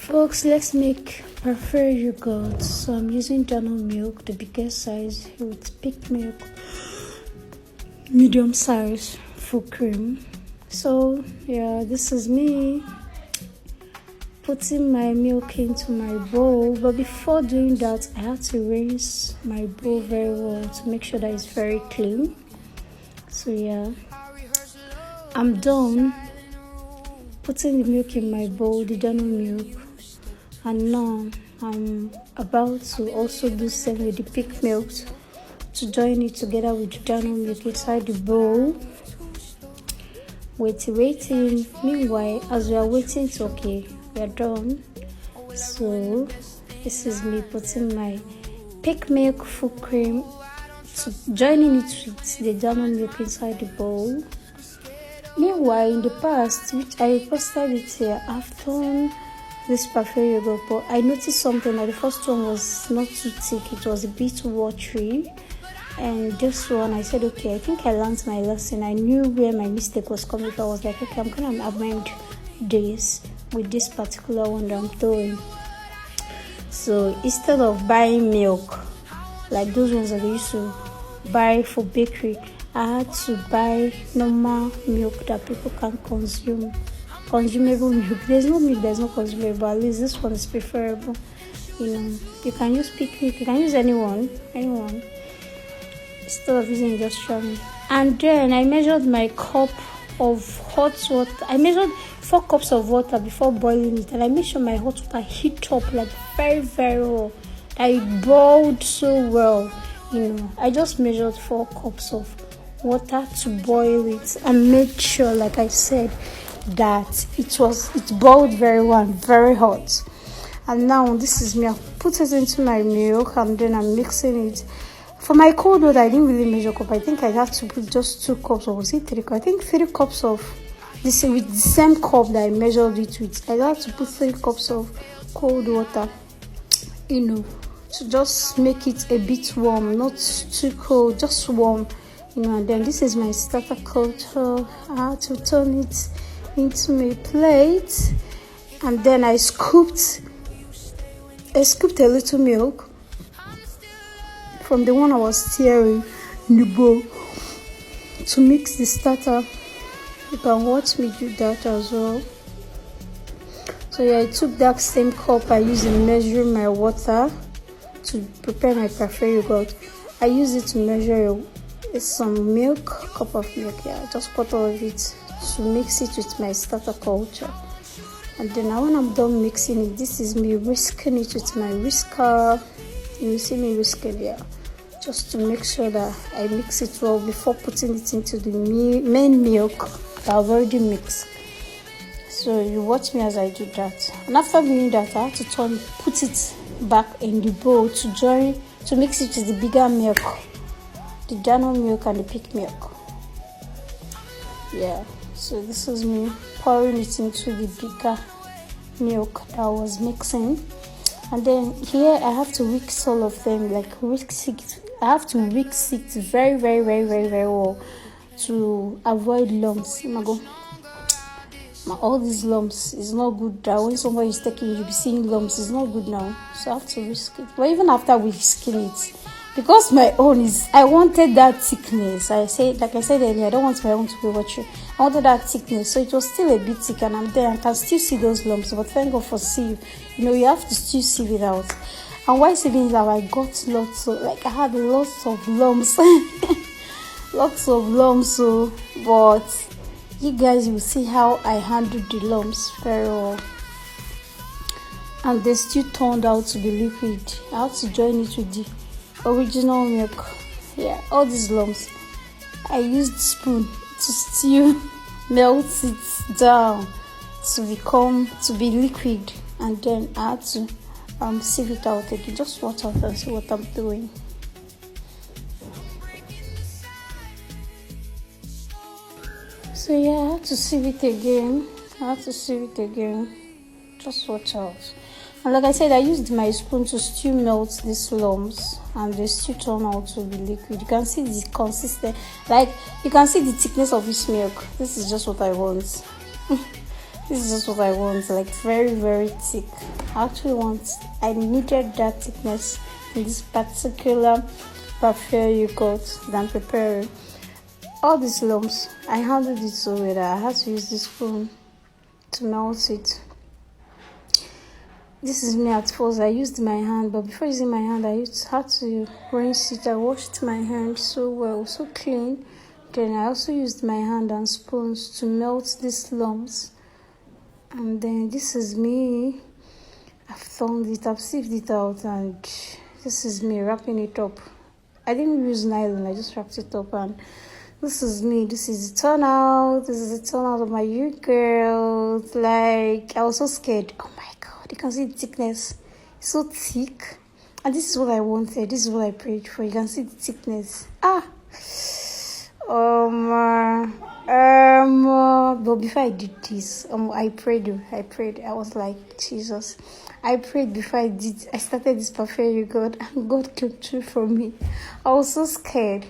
Folks, let's make parfait yogurt. So I'm using Dano milk, the biggest size, with peak milk, medium size, full cream. So yeah, this is me putting my milk into my bowl. But before doing that, I have to rinse my bowl very well to make sure that it's very clean. So yeah, I'm done putting the milk in my bowl, the Dano milk. And now I'm about to also do same with the peak milk to join it together with the Dano milk inside the bowl. Waiting. Meanwhile, as we are waiting, it's okay, we are done. So this is me putting my peak milk full cream to joining it with the Dano milk inside the bowl. Meanwhile, in the past, which I posted it here, I've done this parfait yogurt, but I noticed something that the first one was not too thick, it was a bit watery. And this one, I said, okay, I think I learned my lesson. I knew where my mistake was coming from. I was like, okay, I'm gonna amend this with this particular one that I'm throwing. So instead of buying milk like those ones that I used to buy for bakery, I had to buy normal milk that people can consume. Consumable milk. There's no milk that's not consumable. At least this one is preferable. You can use peak milk. You can use anyone instead of using industrial milk. And then I measured my cup of hot water. I measured 4 cups of water before boiling it, and I made sure my hot water heat up like very, very well. It boiled so well. I just measured 4 cups of water to boil it and made sure, like I said, that it boiled very well and very hot. And now this is me. I put it into my milk and then I'm mixing it. For my cold water, I didn't really measure cup. I think I have to put just 2 cups, or was it 3 cups? I think 3 cups of this with the same cup that I measured it with. I have to put 3 cups of cold water, to just make it a bit warm, not too cold, just warm. And then this is my starter culture. I had to turn it into my plate, and then I scooped a little milk from the one I was stirring in the bowl to mix the starter. You can watch me do that as well. So yeah, I took that same cup I used in measuring my water to prepare my parfait yogurt. I use it to measure some milk, cup of milk. Yeah, I just put all of it to mix it with my starter culture. And then now when I'm done mixing it, this is me whisking it with my whisker. You see me whisking, yeah, just to make sure that I mix it well before putting it into the main milk that I've already mixed. So you watch me as I do that. And after doing that, I have to put it back in the bowl to mix it with the bigger milk, the Dano milk and the peak milk. Yeah, so this is me pouring it into the bigger milk that I was mixing. And then here I have to whisk all of them, I have to whisk it very, very, very, very, very well to avoid lumps. All these lumps is not good. That when somebody is taking, you'll be seeing lumps. It's not good now. So I have to whisk it. But even after whisking it, because my own I wanted that thickness. Like I said earlier, I don't want my own to be watery. I wanted that thickness, so it was still a bit thick, and I'm there. I can still see those lumps, but thank God for sieve. You have to still sieve it out. And while sieving it out, I got I had lots of lumps, lots of lumps. So, but you guys will see how I handled the lumps very well, and they still turned out to be liquid. I had to join it with the original milk. Yeah, all these lumps, I used spoon to still melt it down to be liquid, and then I had to sieve it out again. Just watch out and see what I'm doing. So yeah, I had to sieve it again. Just watch out. And like I said, I used my spoon to still melt these lumps, and they still turn out to be liquid. You can see the consistency, you can see the thickness of this milk. This is just what I want. This is just what I want, like very, very thick. I needed that thickness in this particular parfait you got than preparing. All these lumps, I handled it so well that I had to use this spoon to melt it. This is me at first. I used my hand, but before using my hand, had to rinse it. I washed my hand so well, so clean. Then I also used my hand and spoons to melt these lumps. And then this is me. I've thumbed it, I've sieved it out, and this is me wrapping it up. I didn't use nylon, I just wrapped it up, and this is me. This is the turnout. This is the turnout of my you girl. Like, I was so scared. Oh my god, you can see the thickness. It's so thick. And this is what I wanted. This is what I prayed for. You can see the thickness. But before I did this, I prayed. I was like, Jesus. I prayed before I started this parfait, God, and God came through for me. I was so scared.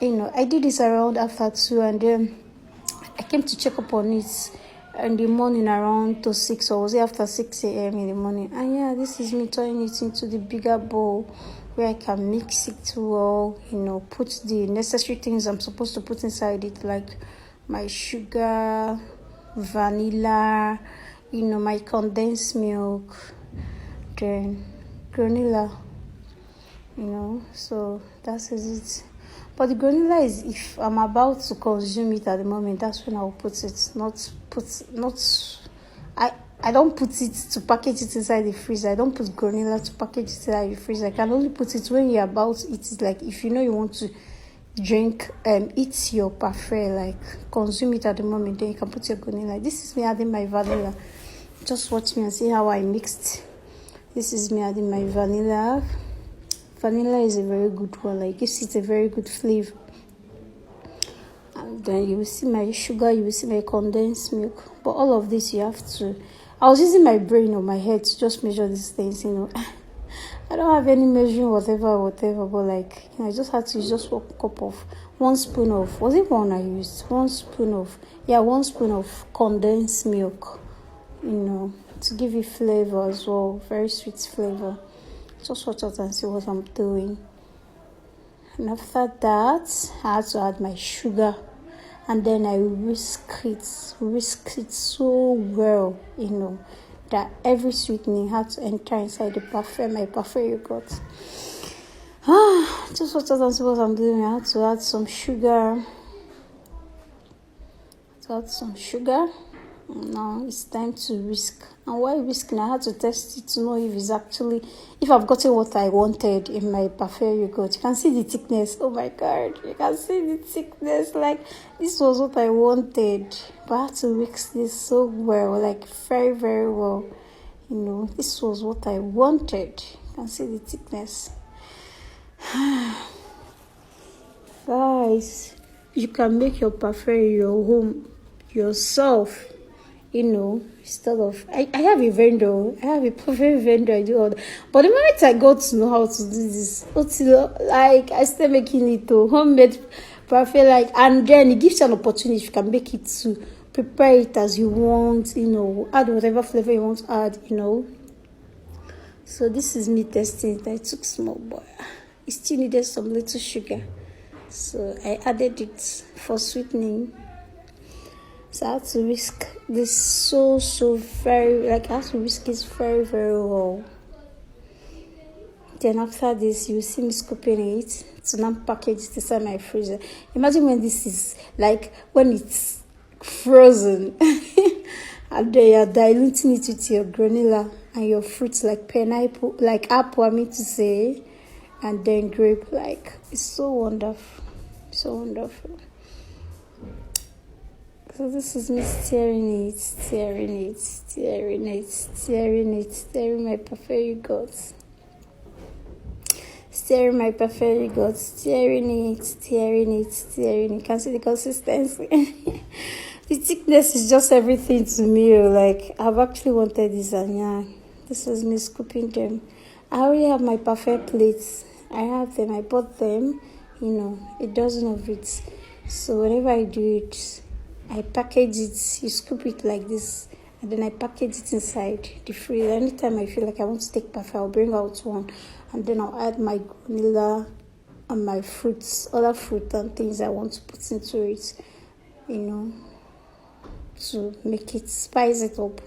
I did this around after 2, and then I came to check up on it in the morning around to 6, or was it after 6 a.m. in the morning? And yeah, this is me turning it into the bigger bowl where I can mix it well, put the necessary things I'm supposed to put inside it, like my sugar, vanilla, my condensed milk, then granola, so that's it. But the granola is if I'm about to consume it at the moment, that's when I'll put it. I don't put it to package it inside the freezer. I don't put granola to package it inside the freezer. I can only put it when you're about to eat it. Like if you want to eat your parfait, like consume it at the moment, then you can put your granola. This is me adding my vanilla. Just watch me and see how I mixed. This is me adding my vanilla. Vanilla is a very good one, like gives it a very good flavor. And then you will see my sugar, you will see my condensed milk. But all of this I was using my brain or my head to just measure these things, I don't have any measuring whatever, but I just had to use just 1 spoon of, was it one I used? 1 spoon of condensed milk, to give it flavor as well, very sweet flavor. Just watch out and see what I'm doing. And after that, I had to add my sugar. And then I whisk it so well, that every sweetening had to enter inside the parfait, my parfait yogurt. Just watch out and see what I'm doing. I had to add some sugar. Now it's time to whisk. And while whisking, I had to test it to know if I've gotten what I wanted in my parfait yogurt. You can see the thickness. Oh my god, you can see the thickness. Like, this was what I wanted. But I had to whisk this so well, like very, very well. This was what I wanted. You can see the thickness. Guys, you can make your parfait in your home yourself. Instead of I have a vendor, I have a perfect vendor, I do all that. But the moment I got to know how to do this, I started making it homemade parfait, and then it gives you an opportunity. You can make it to prepare it as you want, add whatever flavor you want to add, So this is me testing it. I took small boy. It still needed some little sugar, so I added it for sweetening. So I had to whisk this I had to whisk it very, very well. Then after this, you see me scooping it to now package it inside my freezer. Imagine when this is when it's frozen, and then you're diluting it with your granola and your fruits like pineapple, like apple, to say, and then grape. It's so wonderful, so wonderful. So this is me stirring my parfait yogurt. Stirring my parfait yogurt, stirring it. You can see the consistency. The thickness is just everything to me. I've actually wanted this, and yeah, this is me scooping them. I already have my parfait plates. I have them. I bought them, a dozen of it. So whenever I do it, I package it, you scoop it like this, and then I package it inside the freezer. Anytime I feel like I want to take bath, I'll bring out one, and then I'll add my vanilla and my fruits, other fruit and things I want to put into it, to make it, spice it up.